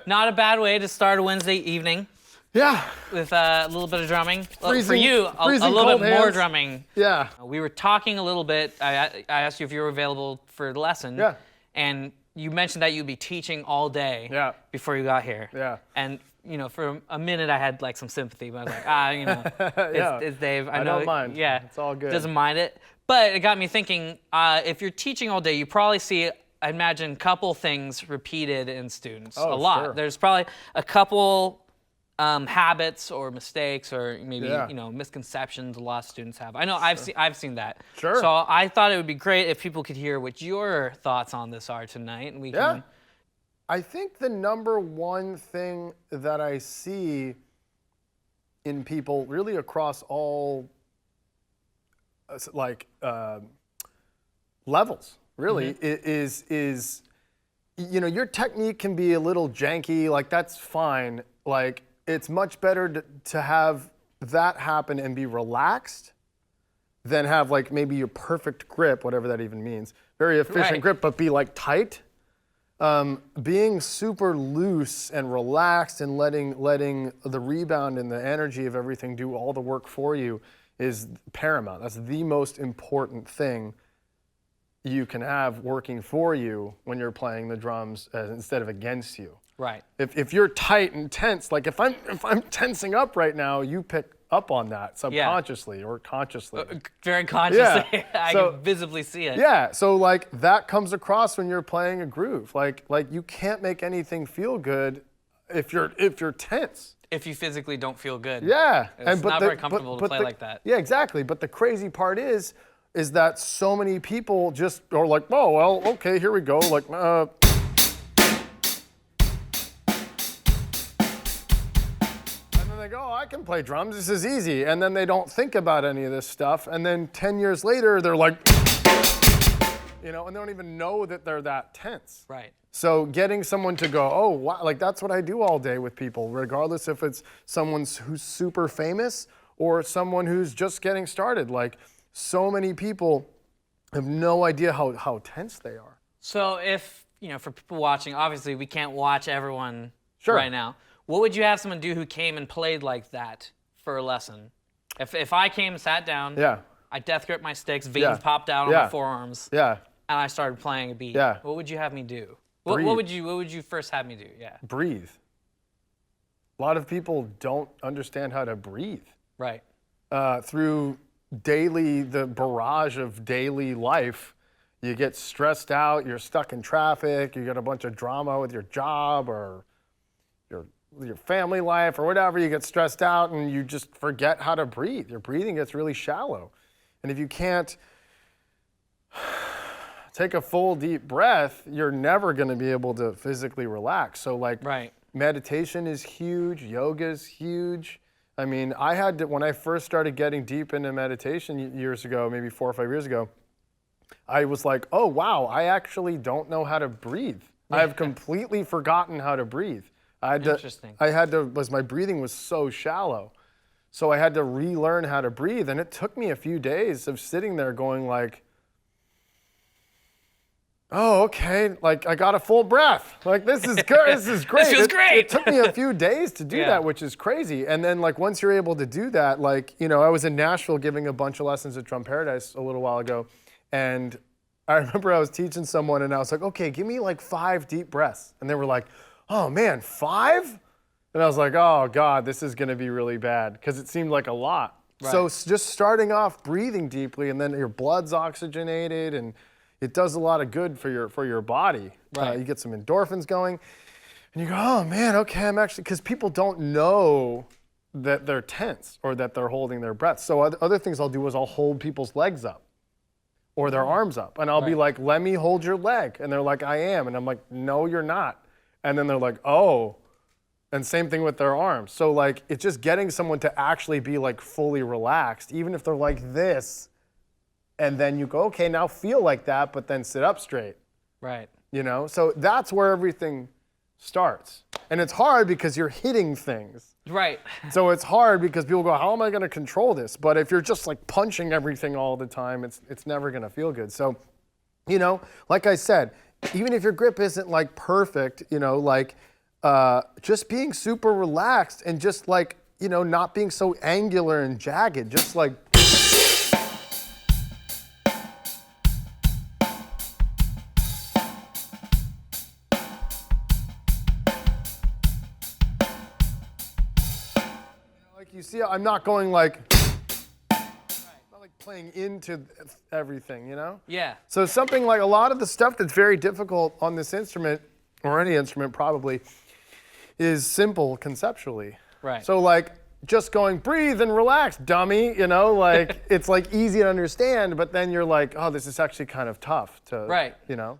Not a bad way to start a Wednesday evening. Yeah. With a little bit of drumming. Freezing, For you, a little bit more drumming. Yeah. We were talking a little bit. I asked you if you were available for the lesson. Yeah. And you mentioned that you'd be teaching all day before you got here. Yeah. And, for a minute I had like some sympathy, but I was like, it's Dave. I know, don't mind. Yeah. It's all good. Doesn't mind it. But it got me thinking, if you're teaching all day, you probably see, I imagine, a couple things repeated in students. A lot. Sure. There's probably a couple habits or mistakes or maybe misconceptions a lot of students have. I know I've seen that. Sure. So I thought it would be great if people could hear what your thoughts on this are tonight, and we can. I think the number one thing that I see in people, really across all levels, really, is your technique can be a little janky. Like, that's fine. Like, it's much better to have that happen and be relaxed than have like maybe your perfect grip, whatever that even means, very efficient grip, but be like tight. Being super loose and relaxed and letting the rebound and the energy of everything do all the work for you is paramount. That's the most important thing you can have working for you when you're playing the drums instead of against you. Right. If you're tight and tense, like if I'm tensing up right now, you pick up on that subconsciously or consciously. Very consciously. Yeah. I can visibly see it. Yeah. So like that comes across when you're playing a groove. Like you can't make anything feel good if you're tense. If you physically don't feel good. Yeah. It's not very comfortable to play like that. Yeah, exactly. But the crazy part is that so many people just are like, oh, well, okay, here we go. Like, they go, oh, I can play drums, this is easy. And then they don't think about any of this stuff. And then 10 years later, they're like, and they don't even know that they're that tense. Right. So getting someone to go, oh, wow, like that's what I do all day with people, regardless if it's someone who's super famous or someone who's just getting started. Like, so many people have no idea how tense they are. So if, for people watching, obviously we can't watch everyone right now. What would you have someone do who came and played like that for a lesson? If I came and sat down, I death gripped my sticks, veins popped out on my forearms, and I started playing a beat. What would you have me do? What would you first have me do? Yeah. Breathe. A lot of people don't understand how to breathe. Right. Through the barrage of daily life, you get stressed out, you're stuck in traffic, you get a bunch of drama with your job or your family life or whatever, you get stressed out and you just forget how to breathe. Your breathing gets really shallow. And if you can't take a full deep breath, you're never going to be able to physically relax. So meditation is huge, yoga is huge. I mean, when I first started getting deep into meditation years ago, maybe 4 or 5 years ago, I was like, oh wow, I actually don't know how to breathe. I've completely forgotten how to breathe. Interesting. My breathing was so shallow. So I had to relearn how to breathe. And it took me a few days of sitting there going like, oh, okay, like I got a full breath. Like, this is good, this is great. This feels great. It took me a few days to do that, which is crazy. And then like once you're able to do that, like, I was in Nashville giving a bunch of lessons at Drum Paradise a little while ago. And I remember I was teaching someone and I was like, okay, give me like 5 deep breaths. And they were like, oh man, 5? And I was like, oh God, this is gonna be really bad, because it seemed like a lot. Right. So just starting off breathing deeply, and then your blood's oxygenated, and it does a lot of good for your body. Right. You get some endorphins going, and you go, oh man, okay, I'm actually, because people don't know that they're tense or that they're holding their breath. So other things I'll do is I'll hold people's legs up or their arms up, and I'll be like, let me hold your leg. And they're like, I am. And I'm like, no, you're not. And then they're like, oh, and same thing with their arms. So like, it's just getting someone to actually be like fully relaxed, even if they're like this, and then you go, okay, now feel like that, but then sit up straight. Right. So that's where everything starts. And it's hard because you're hitting things. Right. So it's hard because people go, how am I gonna control this? But if you're just like punching everything all the time, it's never gonna feel good. So, like I said, even if your grip isn't like perfect, just being super relaxed and just like, you know, not being so angular and jagged, just like. Like you see, I'm not going like. Like playing into everything, you know? Yeah. So something like a lot of the stuff that's very difficult on this instrument, or any instrument probably, is simple conceptually. Right. So like just going breathe and relax, dummy, you know, like it's like easy to understand, but then you're like, oh, this is actually kind of tough to, you know?